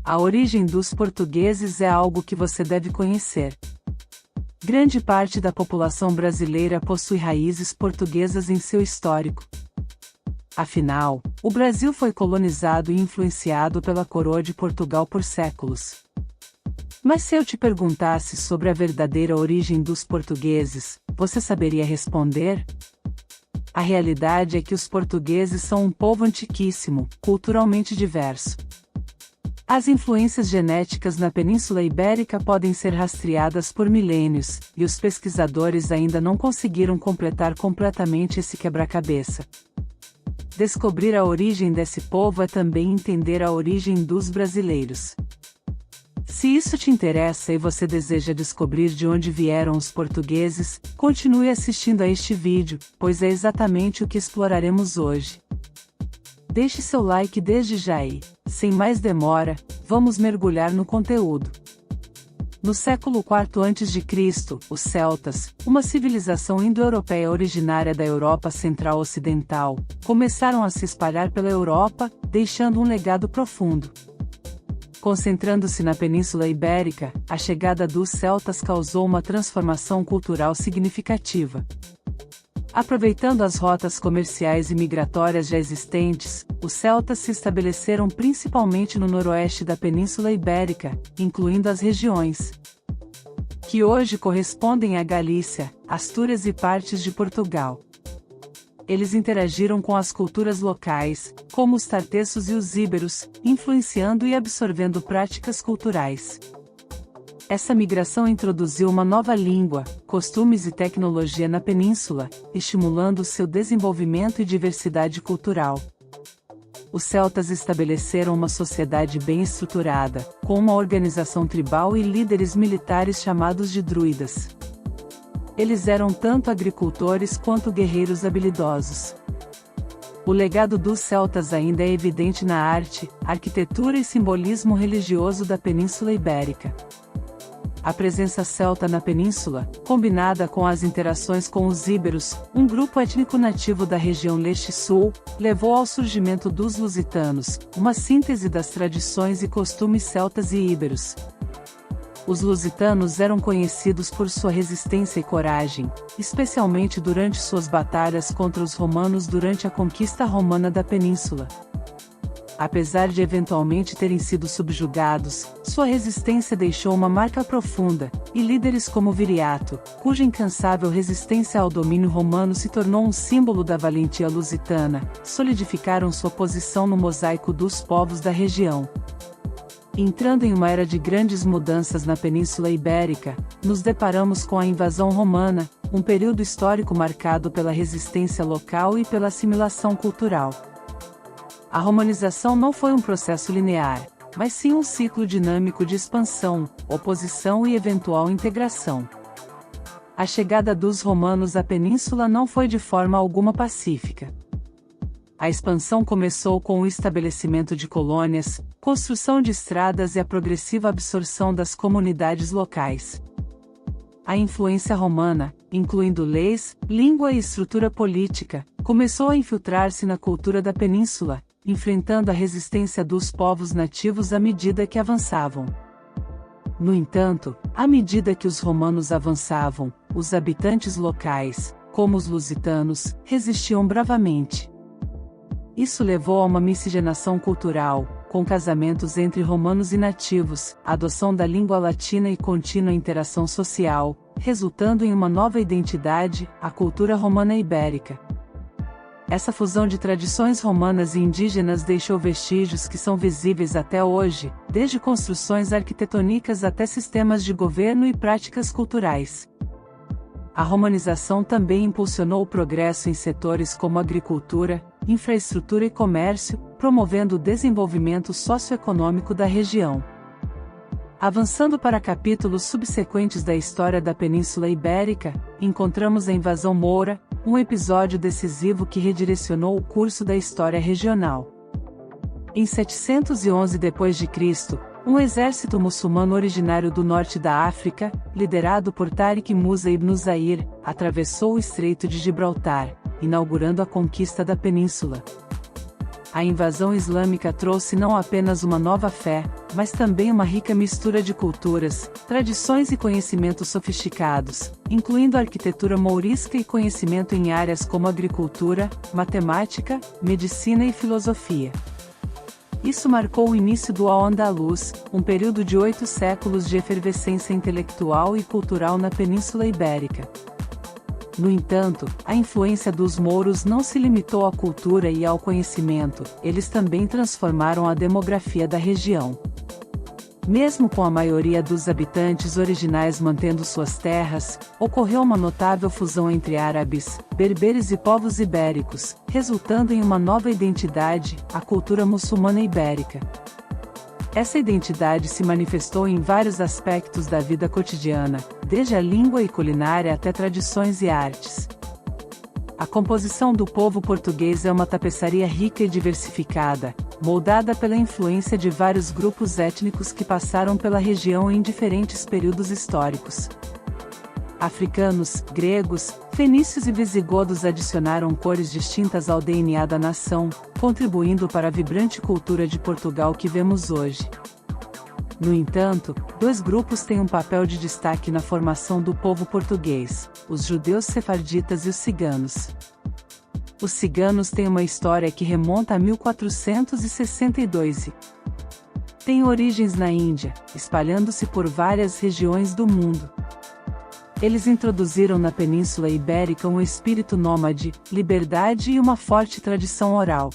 A origem dos portugueses é algo que você deve conhecer. Grande parte da população brasileira possui raízes portuguesas em seu histórico. Afinal, o Brasil foi colonizado e influenciado pela coroa de Portugal por séculos. Mas se eu te perguntasse sobre a verdadeira origem dos portugueses, você saberia responder? A realidade é que os portugueses são um povo antiquíssimo, culturalmente diverso. As influências genéticas na Península Ibérica podem ser rastreadas por milênios, e os pesquisadores ainda não conseguiram completar completamente esse quebra-cabeça. Descobrir a origem desse povo é também entender a origem dos brasileiros. Se isso te interessa e você deseja descobrir de onde vieram os portugueses, continue assistindo a este vídeo, pois é exatamente o que exploraremos hoje. Deixe seu like desde já e, sem mais demora, vamos mergulhar no conteúdo. No século IV a.C., os celtas, uma civilização indo-europeia originária da Europa Central Ocidental, começaram a se espalhar pela Europa, deixando um legado profundo. Concentrando-se na Península Ibérica, a chegada dos celtas causou uma transformação cultural significativa. Aproveitando as rotas comerciais e migratórias já existentes, os celtas se estabeleceram principalmente no noroeste da Península Ibérica, incluindo as regiões que hoje correspondem à Galícia, Astúrias e partes de Portugal. Eles interagiram com as culturas locais, como os tartessos e os íberos, influenciando e absorvendo práticas culturais. Essa migração introduziu uma nova língua, costumes e tecnologia na península, estimulando seu desenvolvimento e diversidade cultural. Os celtas estabeleceram uma sociedade bem estruturada, com uma organização tribal e líderes militares chamados de druidas. Eles eram tanto agricultores quanto guerreiros habilidosos. O legado dos celtas ainda é evidente na arte, arquitetura e simbolismo religioso da Península Ibérica. A presença celta na península, combinada com as interações com os íberos, um grupo étnico nativo da região leste-sul, levou ao surgimento dos lusitanos, uma síntese das tradições e costumes celtas e íberos. Os lusitanos eram conhecidos por sua resistência e coragem, especialmente durante suas batalhas contra os romanos durante a conquista romana da península. Apesar de eventualmente terem sido subjugados, sua resistência deixou uma marca profunda, e líderes como Viriato, cuja incansável resistência ao domínio romano se tornou um símbolo da valentia lusitana, solidificaram sua posição no mosaico dos povos da região. Entrando em uma era de grandes mudanças na Península Ibérica, nos deparamos com a invasão romana, um período histórico marcado pela resistência local e pela assimilação cultural. A romanização não foi um processo linear, mas sim um ciclo dinâmico de expansão, oposição e eventual integração. A chegada dos romanos à península não foi de forma alguma pacífica. A expansão começou com o estabelecimento de colônias, construção de estradas e a progressiva absorção das comunidades locais. A influência romana, incluindo leis, língua e estrutura política, começou a infiltrar-se na cultura da península, enfrentando a resistência dos povos nativos à medida que avançavam. No entanto, à medida que os romanos avançavam, os habitantes locais, como os lusitanos, resistiam bravamente. Isso levou a uma miscigenação cultural, com casamentos entre romanos e nativos, adoção da língua latina e contínua interação social, resultando em uma nova identidade, a cultura romana ibérica. Essa fusão de tradições romanas e indígenas deixou vestígios que são visíveis até hoje, desde construções arquitetônicas até sistemas de governo e práticas culturais. A romanização também impulsionou o progresso em setores como agricultura, infraestrutura e comércio, promovendo o desenvolvimento socioeconômico da região. Avançando para capítulos subsequentes da história da Península Ibérica, encontramos a invasão moura, um episódio decisivo que redirecionou o curso da história regional. Em 711 d.C., um exército muçulmano originário do norte da África, liderado por Tariq Musa ibn Zair, atravessou o Estreito de Gibraltar, inaugurando a conquista da península. A invasão islâmica trouxe não apenas uma nova fé, mas também uma rica mistura de culturas, tradições e conhecimentos sofisticados, incluindo arquitetura mourisca e conhecimento em áreas como agricultura, matemática, medicina e filosofia. Isso marcou o início do Al-Andalus, um período de 8 séculos de efervescência intelectual e cultural na Península Ibérica. No entanto, a influência dos mouros não se limitou à cultura e ao conhecimento, eles também transformaram a demografia da região. Mesmo com a maioria dos habitantes originais mantendo suas terras, ocorreu uma notável fusão entre árabes, berberes e povos ibéricos, resultando em uma nova identidade, a cultura muçulmana ibérica. Essa identidade se manifestou em vários aspectos da vida cotidiana, desde a língua e culinária até tradições e artes. A composição do povo português é uma tapeçaria rica e diversificada, moldada pela influência de vários grupos étnicos que passaram pela região em diferentes períodos históricos. Africanos, gregos, fenícios e visigodos adicionaram cores distintas ao DNA da nação, contribuindo para a vibrante cultura de Portugal que vemos hoje. No entanto, dois grupos têm um papel de destaque na formação do povo português: os judeus sefarditas e os ciganos. Os ciganos têm uma história que remonta a 1462 e têm origens na Índia, espalhando-se por várias regiões do mundo. Eles introduziram na Península Ibérica um espírito nômade, liberdade e uma forte tradição oral.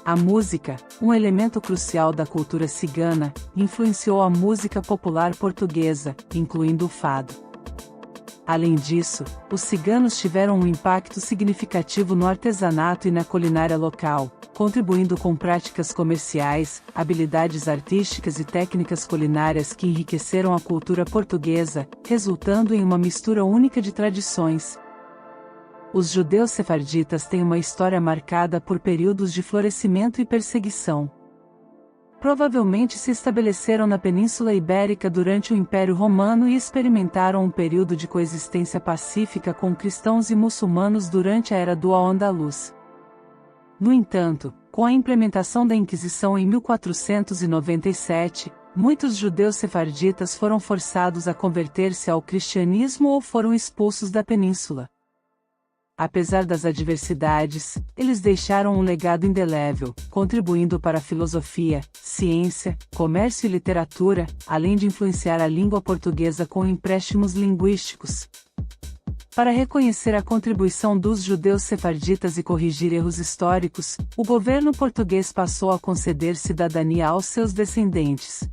A música, um elemento crucial da cultura cigana, influenciou a música popular portuguesa, incluindo o fado. Além disso, os ciganos tiveram um impacto significativo no artesanato e na culinária local, contribuindo com práticas comerciais, habilidades artísticas e técnicas culinárias que enriqueceram a cultura portuguesa, resultando em uma mistura única de tradições. Os judeus sefarditas têm uma história marcada por períodos de florescimento e perseguição. Provavelmente se estabeleceram na Península Ibérica durante o Império Romano e experimentaram um período de coexistência pacífica com cristãos e muçulmanos durante a Era do Al-Andalus. No entanto, com a implementação da Inquisição em 1497, muitos judeus sefarditas foram forçados a converter-se ao cristianismo ou foram expulsos da península. Apesar das adversidades, eles deixaram um legado indelével, contribuindo para a filosofia, ciência, comércio e literatura, além de influenciar a língua portuguesa com empréstimos linguísticos. Para reconhecer a contribuição dos judeus sefarditas e corrigir erros históricos, o governo português passou a conceder cidadania aos seus descendentes.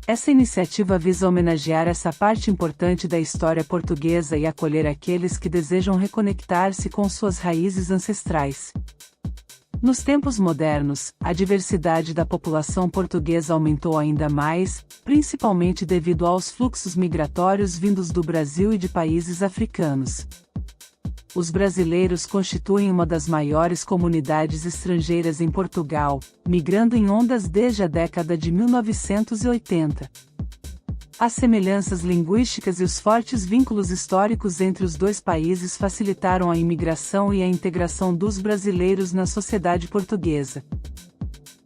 Essa iniciativa visa homenagear essa parte importante da história portuguesa e acolher aqueles que desejam reconectar-se com suas raízes ancestrais. Nos tempos modernos, a diversidade da população portuguesa aumentou ainda mais, principalmente devido aos fluxos migratórios vindos do Brasil e de países africanos. Os brasileiros constituem uma das maiores comunidades estrangeiras em Portugal, migrando em ondas desde a década de 1980. As semelhanças linguísticas e os fortes vínculos históricos entre os dois países facilitaram a imigração e a integração dos brasileiros na sociedade portuguesa.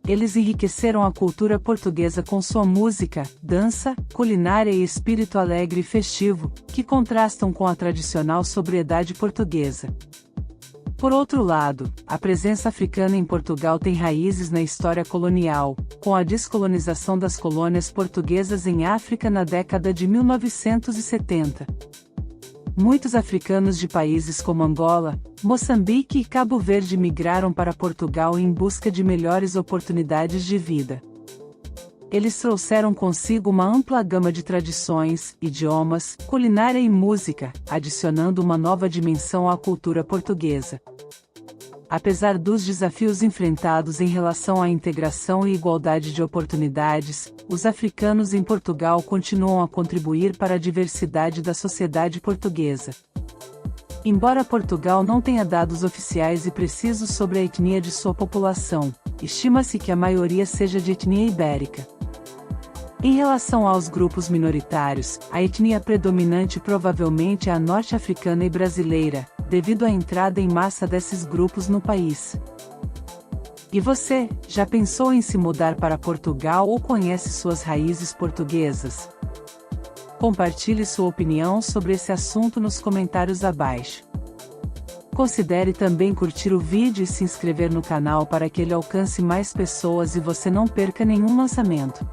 Eles enriqueceram a cultura portuguesa com sua música, dança, culinária e espírito alegre e festivo, que contrastam com a tradicional sobriedade portuguesa. Por outro lado, a presença africana em Portugal tem raízes na história colonial, com a descolonização das colônias portuguesas em África na década de 1970. Muitos africanos de países como Angola, Moçambique e Cabo Verde migraram para Portugal em busca de melhores oportunidades de vida. Eles trouxeram consigo uma ampla gama de tradições, idiomas, culinária e música, adicionando uma nova dimensão à cultura portuguesa. Apesar dos desafios enfrentados em relação à integração e igualdade de oportunidades, os africanos em Portugal continuam a contribuir para a diversidade da sociedade portuguesa. Embora Portugal não tenha dados oficiais e precisos sobre a etnia de sua população, estima-se que a maioria seja de etnia ibérica. Em relação aos grupos minoritários, a etnia predominante provavelmente é a norte-africana e brasileira, devido à entrada em massa desses grupos no país. E você, já pensou em se mudar para Portugal ou conhece suas raízes portuguesas? Compartilhe sua opinião sobre esse assunto nos comentários abaixo. Considere também curtir o vídeo e se inscrever no canal para que ele alcance mais pessoas e você não perca nenhum lançamento.